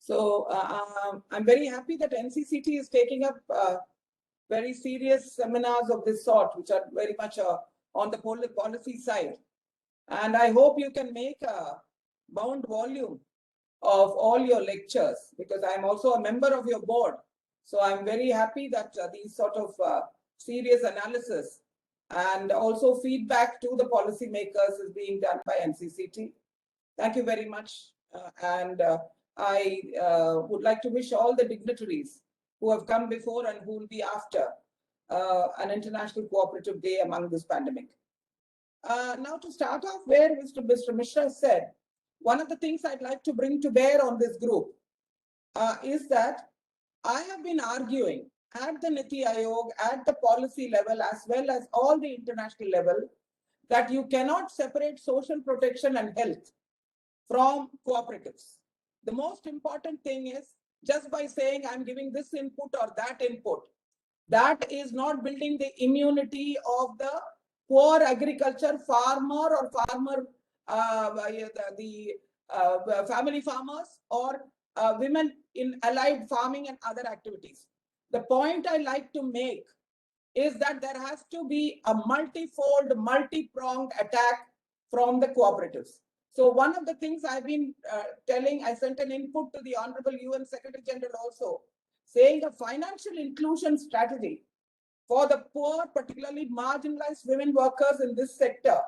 So I'm very happy that NCCT is taking up very serious seminars of this sort, which are very much on the policy side. And I hope you can make a bound volume of all your lectures, because I'm also a member of your board. So I'm very happy that these sort of serious analysis and also feedback to the policymakers is being done by NCCT. Thank you very much. I would like to wish all the dignitaries who have come before and who will be after an International Cooperative Day among this pandemic. Now, to start off where Mr. Mishra said, one of the things I'd like to bring to bear on this group is that I have been arguing at the Niti Aayog, at the policy level, as well as all the international level, that you cannot separate social protection and health from cooperatives. The most important thing is, just by saying I'm giving this input or that input, that is not building the immunity of the poor agriculture farmer or farmer, family farmers or women in allied farming and other activities. The point I like to make is that there has to be a multifold, multi-pronged attack from the cooperatives. So one of the things I've been telling, I sent an input to the Honorable UN Secretary General also, saying a financial inclusion strategy for the poor, particularly marginalized women workers in this sector,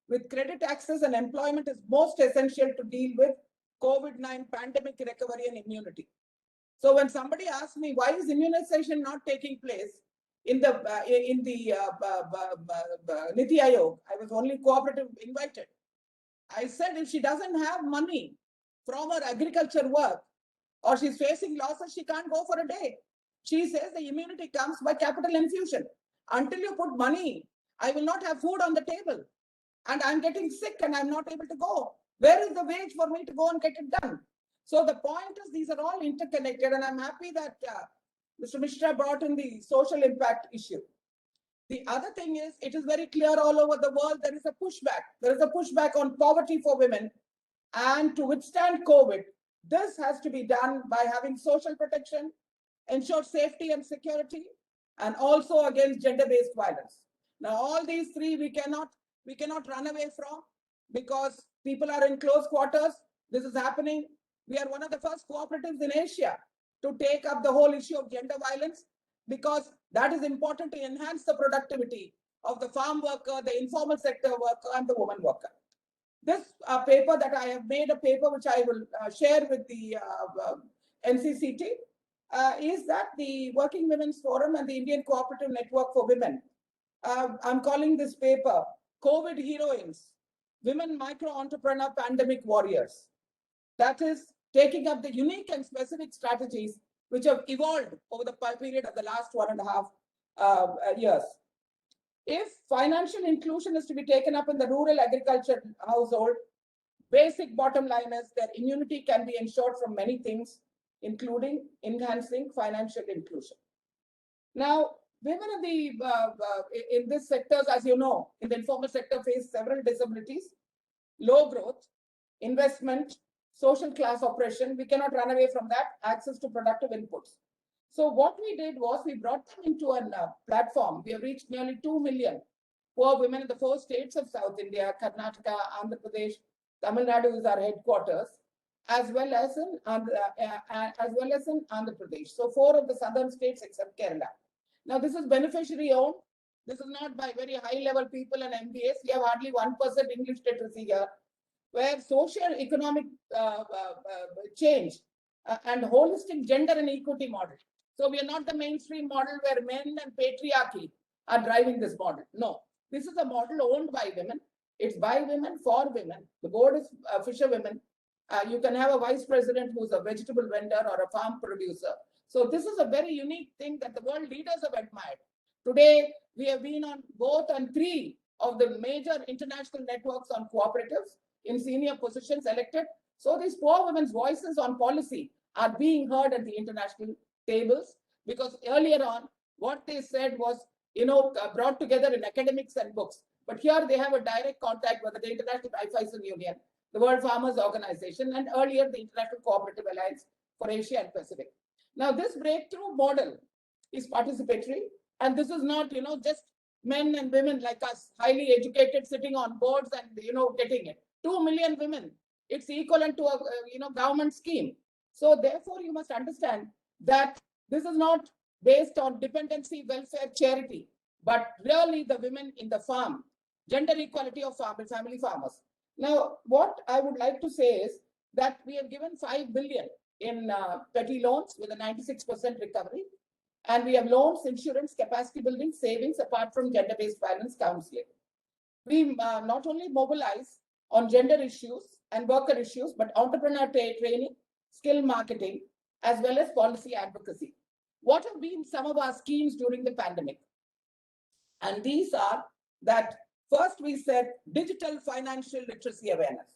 with credit access and employment is most essential to deal with COVID-19 pandemic recovery and immunity. So when somebody asks me, why is immunization not taking place in the Niti Aayog, I was only cooperative invited. I said, if she doesn't have money from her agriculture work or she's facing losses, she can't go for a day. She says the immunity comes by capital infusion. Until you put money, I will not have food on the table. And I'm getting sick and I'm not able to go. Where is the wage for me to go and get it done? So the point is, these are all interconnected, and I'm happy that Mr. Mishra brought in the social impact issue. The other thing is, it is very clear all over the world, there is a pushback. There is a pushback on poverty for women. And to withstand COVID, this has to be done by having social protection, ensure safety and security, and also against gender-based violence. Now, all these three we cannot run away from, because people are in close quarters. This is happening. We are one of the first cooperatives in Asia to take up the whole issue of gender violence, because that is important to enhance the productivity of the farm worker, the informal sector worker, and the woman worker. This paper that I have made, a paper which I will share with the NCCT, is that the Working Women's Forum and the Indian Cooperative Network for Women, I'm calling this paper COVID Heroines, Women Micro-Entrepreneur Pandemic Warriors. That is taking up the unique and specific strategies which have evolved over the period of the last 1.5 years. If financial inclusion is to be taken up in the rural agriculture household, basic bottom line is that immunity can be ensured from many things, including enhancing financial inclusion. Now, women in these sectors, as you know, in the informal sector face several disabilities, low growth, investment, social class oppression. We cannot run away from that, access to productive inputs. So what we did was we brought them into a platform. We have reached nearly 2 million poor women in the 4 states of South India: Karnataka, Andhra Pradesh, Tamil Nadu is our headquarters, as well as in Andhra Pradesh. So 4 of the southern states except Kerala. Now this is beneficiary owned. This is not by very high level people and MBAs. We have hardly 1% English literacy here, where social economic change and holistic gender and equity model. So we are not the mainstream model where men and patriarchy are driving this model. No, this is a model owned by women. It's by women for women. The board is fisher women. You can have a vice president who's a vegetable vendor or a farm producer. So this is a very unique thing that the world leaders have admired. Today, we have been on both and 3 of the major international networks on cooperatives in senior positions elected. So these poor women's voices on policy are being heard at the international tables, because earlier on, what they said was, brought together in academics and books. But here they have a direct contact with the International Bifeisal Union, the World Farmers Organization, and earlier the International Cooperative Alliance for Asia and Pacific. Now, this breakthrough model is participatory, and this is not, just men and women like us, highly educated, sitting on boards and, getting it. 2 million women, it's equivalent to a, government scheme. So therefore, you must understand that this is not based on dependency, welfare, charity, but really the women in the farm, gender equality of family farmers. Now, what I would like to say is that we have given 5 billion in petty loans with a 96% recovery. And we have loans, insurance, capacity building, savings, apart from gender-based violence counseling. We not only mobilize on gender issues and worker issues, but entrepreneur training, skill marketing, as well as policy advocacy. What have been some of our schemes during the pandemic? And these are that first we said digital financial literacy awareness.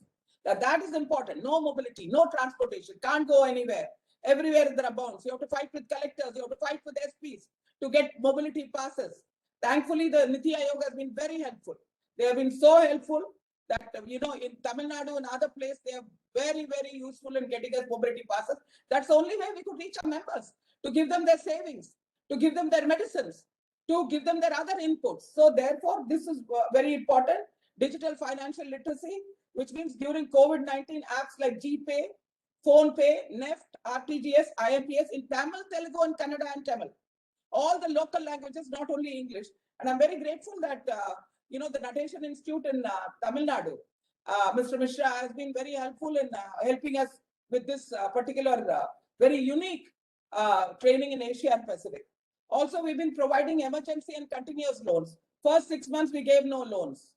That is important. No mobility, no transportation, can't go anywhere. Everywhere there are bonds. You have to fight with collectors, you have to fight with SPs to get mobility passes. Thankfully, the Niti Aayog has been very helpful. They have been so helpful that, in Tamil Nadu and other places, they are very, very useful in getting us mobility passes. That's the only way we could reach our members, to give them their savings, to give them their medicines, to give them their other inputs. So therefore, this is very important. Digital financial literacy, which means during COVID-19, apps like GPay, PhonePe, NEFT, RTGS, IMPS in Tamil, Telugu, and Kannada and Tamil. All the local languages, not only English. And I'm very grateful that, the Natation Institute in Tamil Nadu, Mr. Mishra has been very helpful in helping us with this particular very unique training in Asia and Pacific. Also, we've been providing emergency and continuous loans. First 6 months, we gave no loans.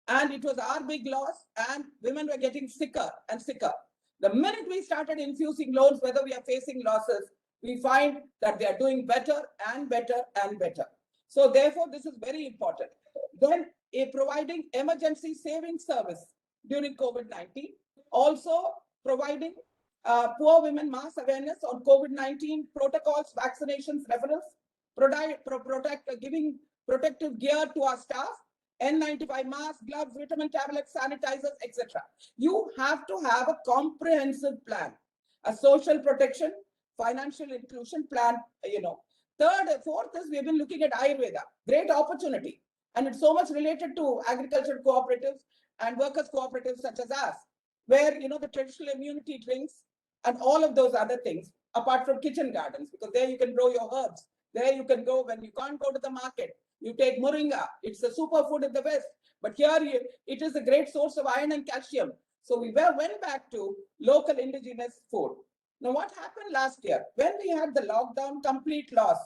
And it was our big loss, and women were getting sicker and sicker. The minute we started infusing loans, whether we are facing losses, we find that they are doing better and better and better. So therefore, this is very important. Then providing emergency savings service during COVID-19. Also providing poor women mass awareness on COVID-19 protocols, vaccinations, referrals, giving protective gear to our staff, N95 masks, gloves, vitamin tablets, sanitizers, etc. You have to have a comprehensive plan, a social protection, financial inclusion plan, Fourth is we've been looking at Ayurveda, great opportunity. And it's so much related to agriculture cooperatives and workers cooperatives such as us, where, the traditional immunity drinks and all of those other things, apart from kitchen gardens, because there you can grow your herbs. There you can go when you can't go to the market. You take moringa. It's a superfood in the West. But here it is a great source of iron and calcium. So we went back to local indigenous food. Now, what happened last year? When we had the lockdown, complete loss.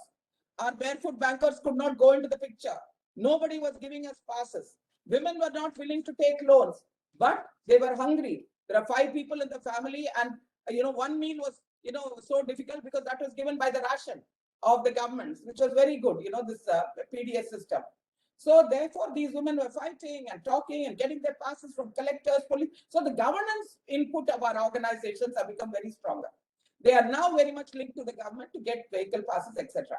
Our barefoot bankers could not go into the picture. Nobody was giving us passes. Women were not willing to take loans, but they were hungry. There are 5 people in the family, and one meal was so difficult because that was given by the ration of the governments, which was very good, this PDS system. So therefore, these women were fighting and talking and getting their passes from collectors, police. So the governance input of our organizations have become very stronger. They are now very much linked to the government to get vehicle passes, etc.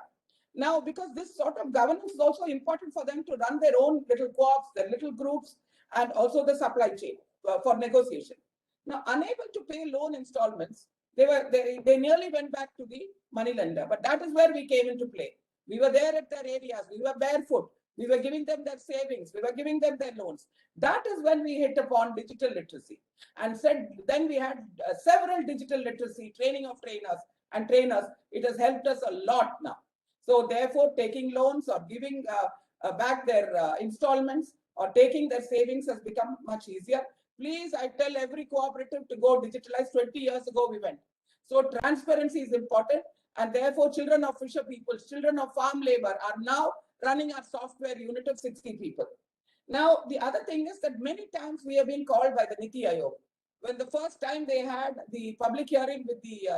Now, because this sort of governance is also important for them to run their own little co-ops, their little groups, and also the supply chain for negotiation. Now, unable to pay loan installments, they nearly went back to the money lender. But that is where we came into play. We were there at their areas. We were barefoot. We were giving them their savings. We were giving them their loans. That is when we hit upon digital literacy and said, then we had several digital literacy training of trainers and trainers. It has helped us a lot now. So therefore, taking loans or giving back their installments or taking their savings has become much easier. Please, I tell every cooperative to go digitalize. 20 years ago, we went. So transparency is important. And therefore, children of fisher people, children of farm labor are now running our software unit of 60 people. Now, the other thing is that many times we have been called by the Niti Aayog. When the first time they had the public hearing with the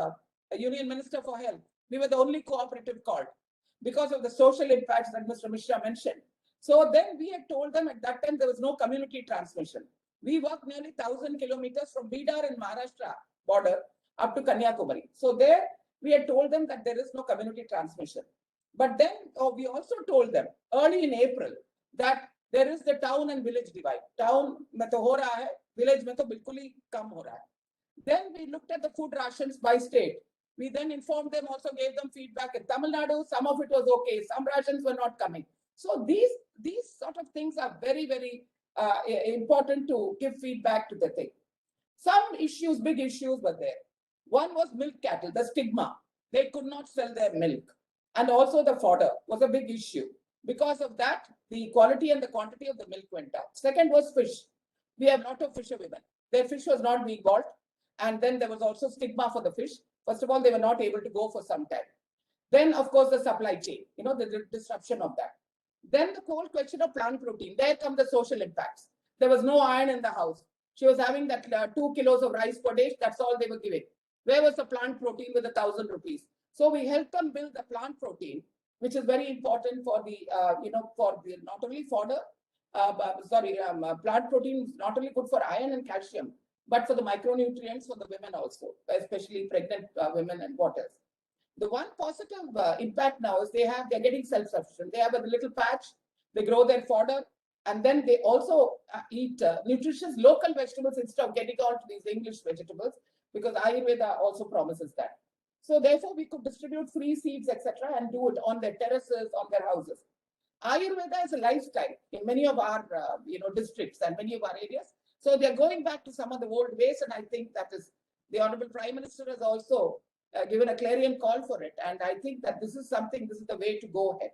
Union Minister for Health, we were the only cooperative called because of the social impacts that Mr. Mishra mentioned. So then we had told them at that time there was no community transmission. We worked nearly 1,000 kilometers from Bidar in Maharashtra border up to Kanyakumari. So there we had told them that there is no community transmission. But then we also told them early in April that there is the town and village divide. Town mein to ho raha hai, village mein to bilkul hi kam ho raha hai. Then we looked at the food rations by state. We then informed them, also gave them feedback. In Tamil Nadu, some of it was okay. Some rations were not coming. So these sort of things are very, very important to give feedback to the thing. Some issues, big issues were there. One was milk cattle, the stigma. They could not sell their milk. And also the fodder was a big issue. Because of that, the quality and the quantity of the milk went down. Second was fish. We have a lot of fisherwomen. Their fish was not being bought. And then there was also stigma for the fish. First of all, they were not able to go for some time. Then, of course, the supply chain, the disruption of that. Then the whole question of plant protein. There come the social impacts. There was no iron in the house. She was having that 2 kilos of rice per day. That's all they were giving. Where was the plant protein with 1,000 rupees? So we helped them build the plant protein, which is very important for the, for the not only fodder, plant protein is not only good for iron and calcium, but for the micronutrients for the women also, especially pregnant women and waters. The one positive impact now is they're getting self-sufficient. They have a little patch, they grow their fodder, and then they also eat nutritious local vegetables instead of getting all to these English vegetables, because Ayurveda also promises that. So therefore, we could distribute free seeds, etc., and do it on their terraces, on their houses. Ayurveda is a lifestyle in many of our districts and many of our areas. So they're going back to some of the old ways, and I think that is the Honorable Prime Minister has also given a clarion call for it. And I think that this is the way to go ahead.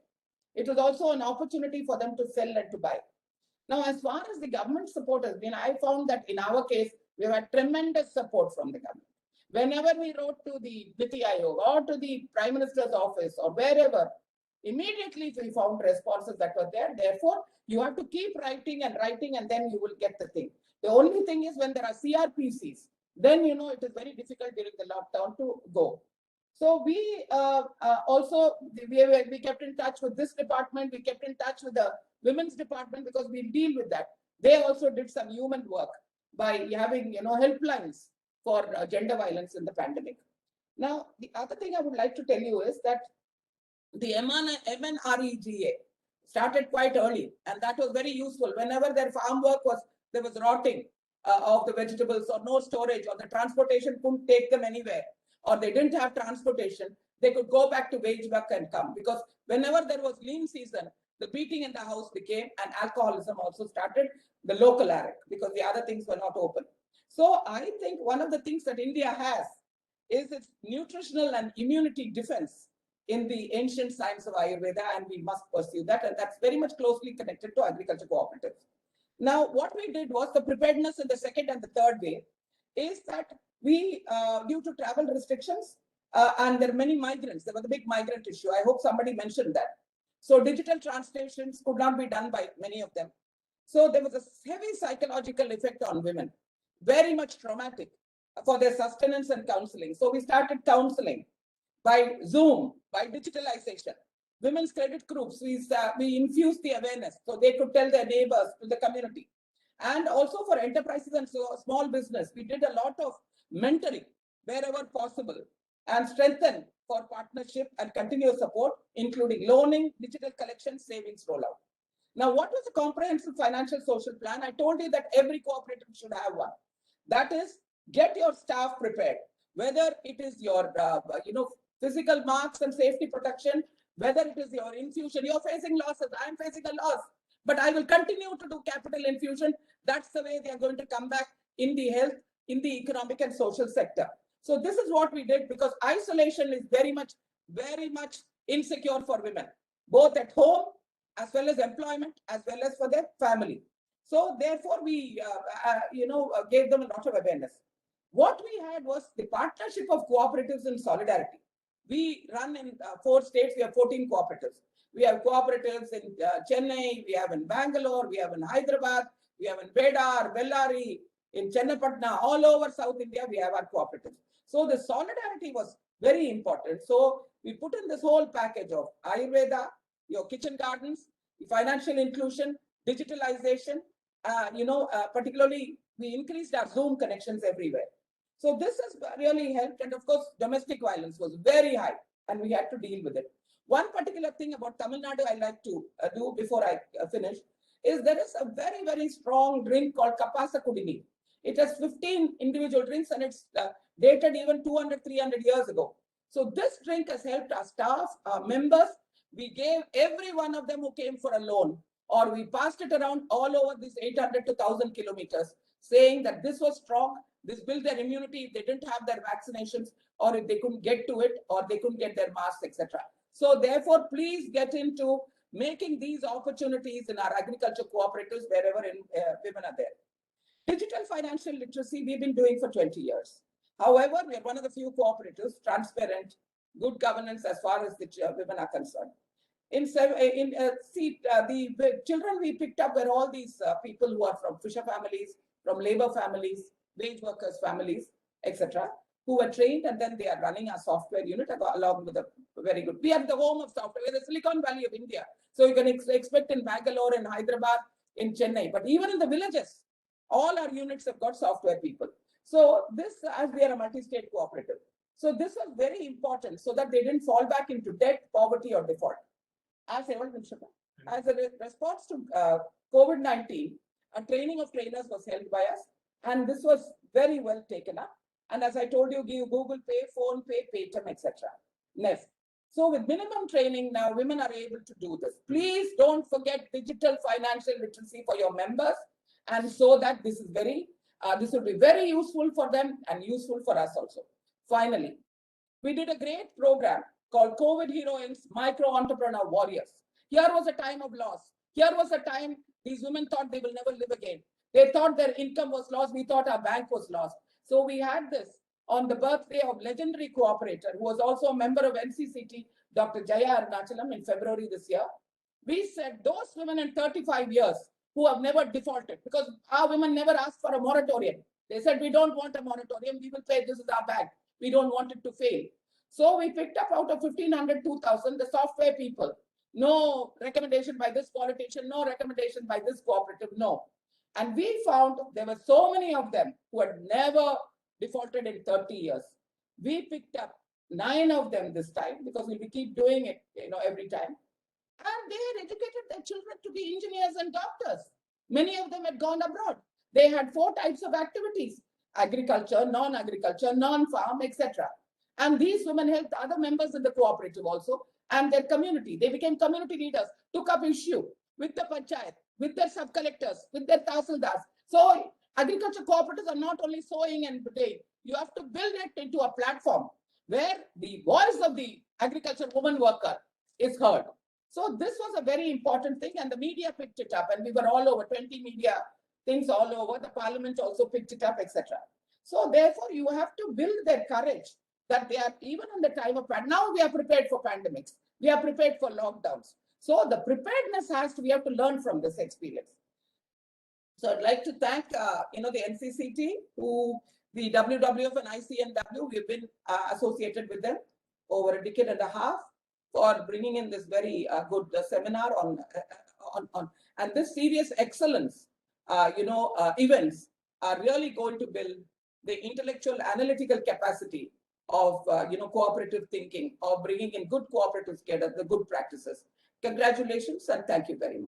It was also an opportunity for them to sell and to buy. Now, as far as the government support has been, I found that in our case, we have had tremendous support from the government. Whenever we wrote to the Niti Aayog or to the Prime Minister's office or wherever, immediately we found responses that were there. Therefore, you have to keep writing, and then you will get the thing. The only thing is when there are CRPCs, then it is very difficult during the lockdown to go. So we also we kept in touch with this department. We kept in touch with the women's department because we deal with that. They also did some human work by having helplines for gender violence in the pandemic. Now, the other thing I would like to tell you is that the MNREGA started quite early, and that was very useful. Whenever their farm work there was rotting of the vegetables or no storage, or the transportation couldn't take them anywhere, or they didn't have transportation, they could go back to wage work and come. Because whenever there was lean season, the beating in the house became, and alcoholism also started, the local ARIC, because the other things were not open. So I think one of the things that India has is its nutritional and immunity defense in the ancient science of Ayurveda, and we must pursue that. And that's very much closely connected to agriculture cooperatives. Now, what we did was the preparedness in the second and the third wave is that we, due to travel restrictions, and there are many migrants, there was a big migrant issue. I hope somebody mentioned that. So digital translations could not be done by many of them. So there was a heavy psychological effect on women, very much traumatic for their sustenance and counseling. So we started counseling by Zoom, by digitalization. Women's credit groups, we infused the awareness so they could tell their neighbors, to the community. And also for enterprises and small business, we did a lot of mentoring wherever possible and strengthen for partnership and continuous support, including loaning, digital collection, savings rollout. Now, what was the comprehensive financial social plan? I told you that every cooperative should have one. That is, get your staff prepared, whether it is your, physical marks and safety protection, whether it is your infusion. You're facing losses. I'm facing a loss, but I will continue to do capital infusion. That's the way they are going to come back in the health, in the economic and social sector. So this is what we did, because isolation is very much insecure for women, both at home as well as employment, as well as for their family. So therefore, we gave them a lot of awareness. What we had was the partnership of cooperatives in solidarity. We run in 4 states. We have 14 cooperatives. We have cooperatives in Chennai, we have in Bangalore, we have in Hyderabad, we have in Bedar, Bellary, in Chennapatna, all over South India, we have our cooperatives. So the solidarity was very important. So we put in this whole package of Ayurveda, your kitchen gardens, financial inclusion, digitalization, particularly we increased our Zoom connections everywhere. So this has really helped. And of course, domestic violence was very high and we had to deal with it. One particular thing about Tamil Nadu I like to do before I finish is there is a very, very strong drink called Kapasa Kudini. It has 15 individual drinks and it's dated even 200, 300 years ago. So this drink has helped our staff, our members. We gave every one of them who came for a loan, or we passed it around all over these 800 to 1,000 kilometers, saying that this was strong, this built their immunity if they didn't have their vaccinations, or if they couldn't get to it, or they couldn't get their masks, etc. So therefore, please get into making these opportunities in our agriculture cooperatives wherever women are there. Digital financial literacy, we've been doing for 20 years. However, we are one of the few cooperatives, transparent, good governance as far as the women are concerned. The children we picked up were all these people who are from fisher families, from labor families, wage workers families, etc., who were trained, and then they are running a software unit along with a very good. We are the home of software. We're the Silicon Valley of India. So you can expect in Bangalore, in Hyderabad, in Chennai, but even in the villages, all our units have got software people. So this, as we are a multi-state cooperative. So this was very important so that they didn't fall back into debt, poverty, or default. As a response to COVID-19, a training of trainers was held by us, and this was very well taken up. And as I told you, give Google Pay, Phone Pay, Paytm, etc. Next. So with minimum training, now women are able to do this. Please don't forget digital financial literacy for your members, and so that this is this will be very useful for them and useful for us also. Finally, we did a great program called COVID Heroines, Micro Entrepreneur Warriors. Here was a time of loss. Here was a time these women thought they will never live again. They thought their income was lost. We thought our bank was lost. So we had this on the birthday of legendary cooperator, who was also a member of NCCT, Dr. Jaya Arunachalam, in February this year. We said those women in 35 years who have never defaulted, because our women never asked for a moratorium. They said, we don't want a moratorium. We will pay. This is our bank. We don't want it to fail. So we picked up out of 1,500, 2,000, the software people. No recommendation by this politician, no recommendation by this cooperative, no. And we found there were so many of them who had never defaulted in 30 years. We picked up 9 of them this time, because we'll keep doing it, every time. And they had educated their children to be engineers and doctors. Many of them had gone abroad. They had 4 types of activities: agriculture, non-agriculture, non-farm, etc. And these women helped other members in the cooperative also and their community. They became community leaders, took up issue with the panchayat, with their sub-collectors, with their tahsildars. So agriculture cooperatives are not only sowing and praying. You have to build it into a platform where the voice of the agriculture woman worker is heard. So this was a very important thing, and the media picked it up, and we were all over, 20 media things all over. The parliament also picked it up, etc. So therefore, you have to build their courage that they are, even in the time of now we are prepared for pandemics. We are prepared for lockdowns. So the preparedness we have to learn from this experience. So I'd like to thank, the NCCT, the WWF and ICNW, we've been associated with them over a decade and a half, for bringing in this very good seminar on and this serious excellence, events are really going to build the intellectual analytical capacity of, cooperative thinking, of bringing in good cooperatives together, the good practices. Congratulations, and thank you very much.